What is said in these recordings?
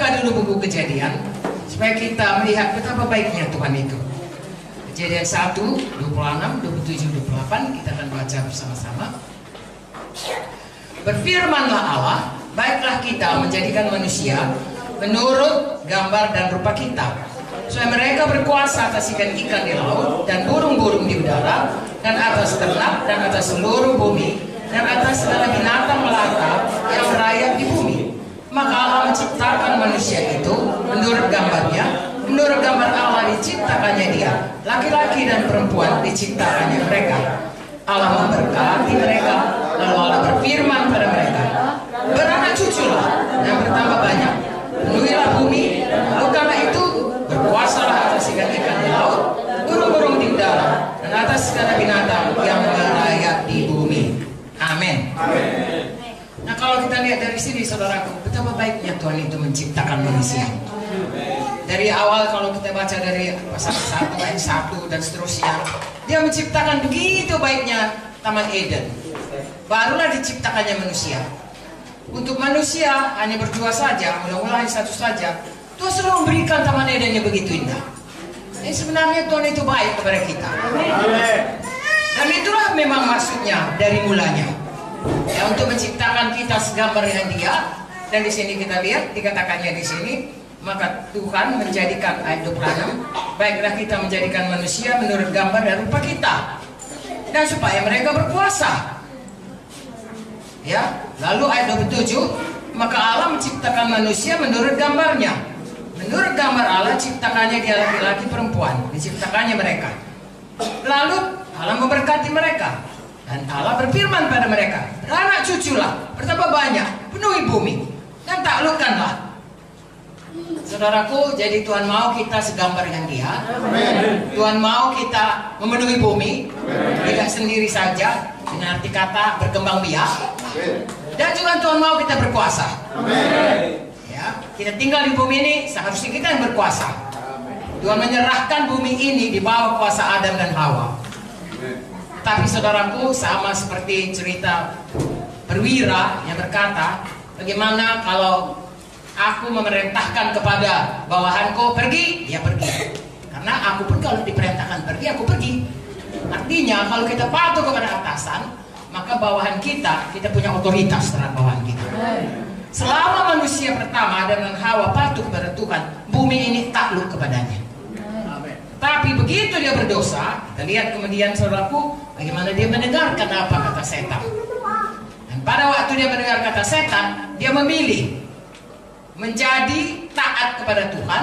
buka dulu buku Kejadian supaya kita melihat betapa baiknya Tuhan itu. Kejadian 1, 26, 27, 28 kita akan baca bersama-sama. Berfirmanlah Allah, baiklah kita menjadikan manusia menurut gambar dan rupa kita, supaya mereka berkuasa atas ikan-ikan di laut dan burung-burung di udara dan atas ternak dan atas seluruh bumi dan atas segala binatang melata yang merayap di bumi. Maka Allah menciptakan manusia itu menurut gambarnya, menurut gambar Allah diciptakannya dia, laki-laki dan perempuan diciptakannya mereka. Allah memberkati mereka, lalu Allah berfirman pada mereka, beranak cuculah dan bertambah banyak, penuhilah bumi, lalu karena itu berkuasalah atas ikan-ikan di laut, burung-burung di udara, dan atas segala binatang yang merayap di bumi. Amin. Nah, kalau kita lihat dari sini, saudaraku, betapa baiknya Tuhan itu menciptakan manusia. Dari awal kalau kita baca dari pasal 1 ayat 1 dan seterusnya, dia menciptakan begitu baiknya Taman Eden. Barulah diciptakannya manusia. Untuk manusia hanya berdua saja, mula-mula hanya satu saja. Tuhan selalu memberikan Taman Eden yang begitu indah. Sebenarnya Tuhan itu baik kepada kita. Dan itulah memang maksudnya dari mulanya. Ya, untuk menciptakan kita segambar dengan Dia. Dan di sini kita lihat dikatakannya di sini, maka Tuhan menjadikan ayat 26, baiklah kita menjadikan manusia menurut gambar dan rupa kita, dan supaya mereka berkuasa. Ya, lalu ayat 27, maka Allah menciptakan manusia menurut gambarnya. Menurut gambar Allah ciptakannya dia laki-laki perempuan, diciptakannya mereka. Lalu Allah memberkati mereka. Dan Allah berfirman pada mereka, beranak cuculah, bertambah banyak, penuhi bumi, dan taklukkanlah. Saudaraku, jadi Tuhan mau kita segambar dengan Dia. Amen. Tuhan mau kita memenuhi bumi. Amen. Tidak sendiri saja, dengan arti kata berkembang biak. Dan juga Tuhan mau kita berkuasa. Amen. Ya, kita tinggal di bumi ini, seharusnya kita yang berkuasa. Amen. Tuhan menyerahkan bumi ini di bawah kuasa Adam dan Hawa. Tapi saudaraku, sama seperti cerita perwira yang berkata, bagaimana kalau aku memerintahkan kepada bawahanku pergi, dia pergi. Karena aku pun kalau diperintahkan pergi, aku pergi. Artinya kalau kita patuh kepada atasan, maka bawahan kita punya otoritas terhadap bawahan kita. Selama manusia pertama Adam dan Hawa patuh kepada Tuhan, bumi ini takluk kepadanya. Tapi begitu dia berdosa, kita lihat kemudian saudaraku, bagaimana dia mendengarkan apa kata setan. Dan pada waktu dia mendengar kata setan, dia memilih menjadi taat kepada Tuhan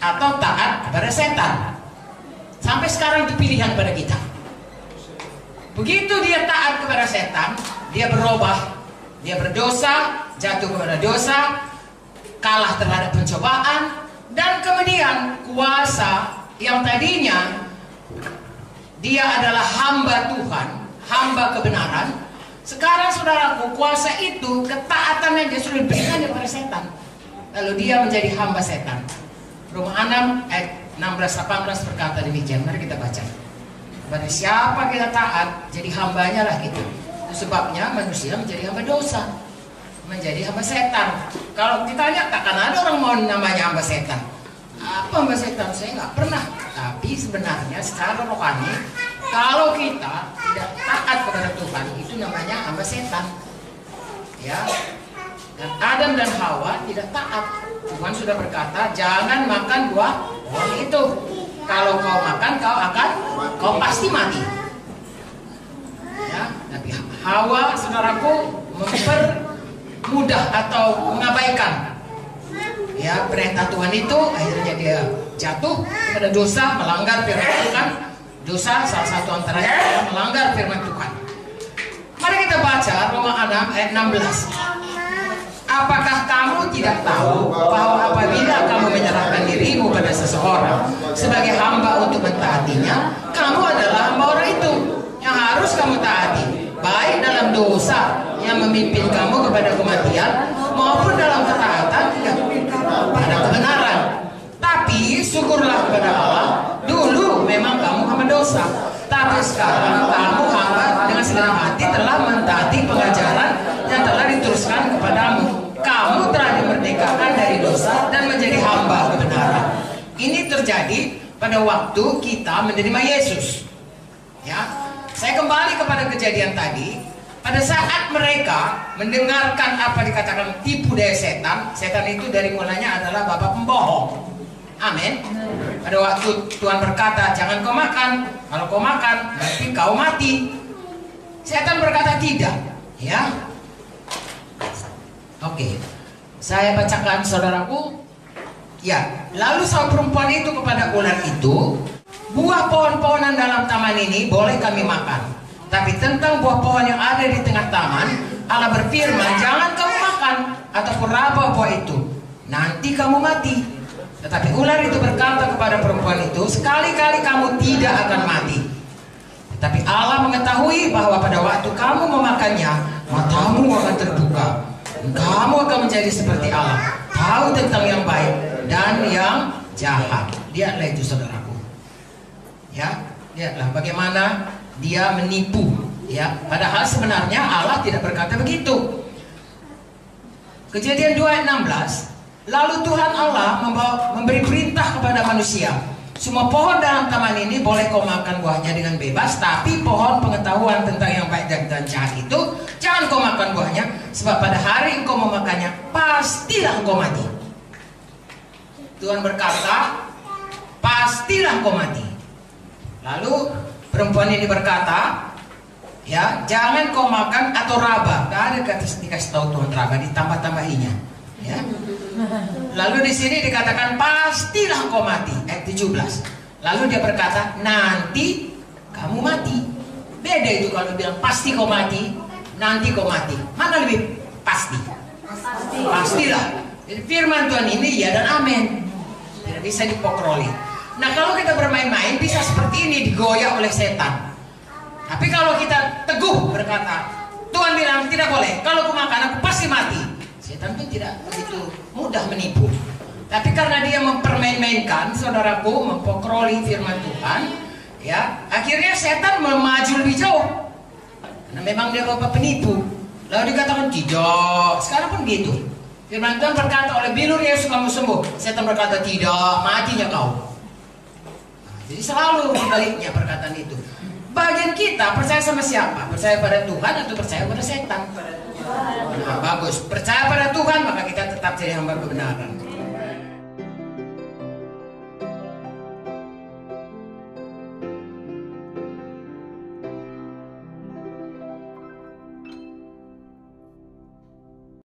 atau taat kepada setan. Sampai sekarang itu pilihan pada kita. Begitu dia taat kepada setan, dia berubah, dia berdosa, jatuh kepada dosa, kalah terhadap pencobaan, dan kemudian kuasa yang tadinya dia adalah hamba Tuhan, hamba kebenaran, sekarang saudaraku, kuasa itu, ketaatan yang dia sudah diberikan kepada setan, lalu dia menjadi hamba setan. Roma 6 ayat 16-18 berkata demikian. Mari kita baca. Kepada siapa kita taat, jadi hambanya lah kita. Itu sebabnya manusia menjadi hamba dosa, menjadi hamba setan. Kalau kita lihat, takkan ada orang mau namanya hamba setan. Apa hamba setan? Saya nggak pernah. Tapi sebenarnya secara rohani, kalau kita tidak taat kepada Tuhan, itu namanya hamba setan. Ya. Dan Adam dan Hawa tidak taat. Tuhan sudah berkata, jangan makan buah itu. Kalau kau makan, kau pasti mati. Ya, tapi Hawa, saudaraku, mempermudah atau mengabaikan ya perintah Tuhan itu, akhirnya dia jatuh pada dosa, melanggar firman Tuhan. Dosa salah satu antaranya adalah melanggar firman Tuhan. Mari kita baca Roma 6 ayat 16. Apakah kamu tidak tahu bahwa apabila kamu menyerahkan dirimu pada seseorang sebagai hamba untuk mentaatinya, kamu adalah hamba orang itu yang harus kamu taati, baik dalam dosa yang memimpin kamu kepada kematian maupun dalam ketaatan pada kebenaran. Tapi syukurlah kepada Allah, dulu memang kamu hamba dosa, tapi sekarang kamu hamba dengan senang hati telah mentaati pengajaran yang telah diteruskan kepadamu. Kamu telah dimerdekakan dilenyapkan dari dosa dan menjadi hamba kebenaran. Ini terjadi pada waktu kita menerima Yesus. Ya, saya kembali kepada kejadian tadi. Pada saat mereka mendengarkan apa dikatakan tipu daya setan, setan itu dari mulanya adalah bapa pembohong. Amin. Pada waktu Tuhan berkata, jangan kau makan. Kalau kau makan, nanti kau mati. Setan berkata tidak. Ya. Oke. Saya bacakan saudaraku. Ya. Lalu sang perempuan itu kepada ular itu, buah pohon-pohonan dalam taman ini boleh kami makan. Tapi tentang buah pohon yang ada di tengah taman, Allah berfirman, jangan kamu makan ataupun raba buah itu. Nanti kamu mati. Tetapi ular itu berkata kepada perempuan itu, sekali-kali kamu tidak akan mati. Tetapi Allah mengetahui bahwa pada waktu kamu memakannya, matamu akan terbuka. Kamu akan menjadi seperti Allah, tahu tentang yang baik dan yang jahat. Lihatlah itu saudaraku. Ya, lihatlah bagaimana dia menipu. Ya, padahal sebenarnya Allah tidak berkata begitu. Kejadian 2 ayat 16. Lalu Tuhan Allah memberi perintah kepada manusia, semua pohon dalam taman ini boleh kau makan buahnya dengan bebas, tapi pohon pengetahuan tentang yang baik dan jahat itu jangan kau makan buahnya, sebab pada hari engkau memakannya pastilah engkau mati. Tuhan berkata, pastilah engkau mati. Lalu perempuan ini berkata, ya, jangan kau makan atau raba. Gak ada dikasih tahu Tuhan raba, ditambah-tambahinya. Ya. Lalu di sini dikatakan pastilah kau mati, ayat 17. Lalu dia berkata, nanti kamu mati. Beda itu kalau bilang pasti kau mati, nanti kau mati. Mana lebih pasti? Pastilah. Jadi firman Tuhan ini ya dan amin. Tidak bisa dipokroli. Nah, kalau kita bermain-main bisa seperti ini, digoyah oleh setan. Tapi kalau kita teguh berkata, Tuhan bilang tidak boleh, kalau aku makan aku pasti mati. Setan pun tidak begitu mudah menipu. Tapi karena dia mempermain-mainkan, saudaraku, mempokroli firman Tuhan, ya, akhirnya setan maju lebih jauh. Karena memang dia bapak penipu. Lalu dikatakan tidak, sekarang pun gitu. Firman Tuhan berkata, oleh bilur Yesus kamu sembuh. Setan berkata tidak, matinya kau. Nah, jadi selalu sebaliknya perkataan itu. Bagian kita percaya sama siapa? Percaya pada Tuhan atau percaya pada setan? Nah, bagus. Percaya pada Tuhan maka kita tetap jadi hamba kebenaran.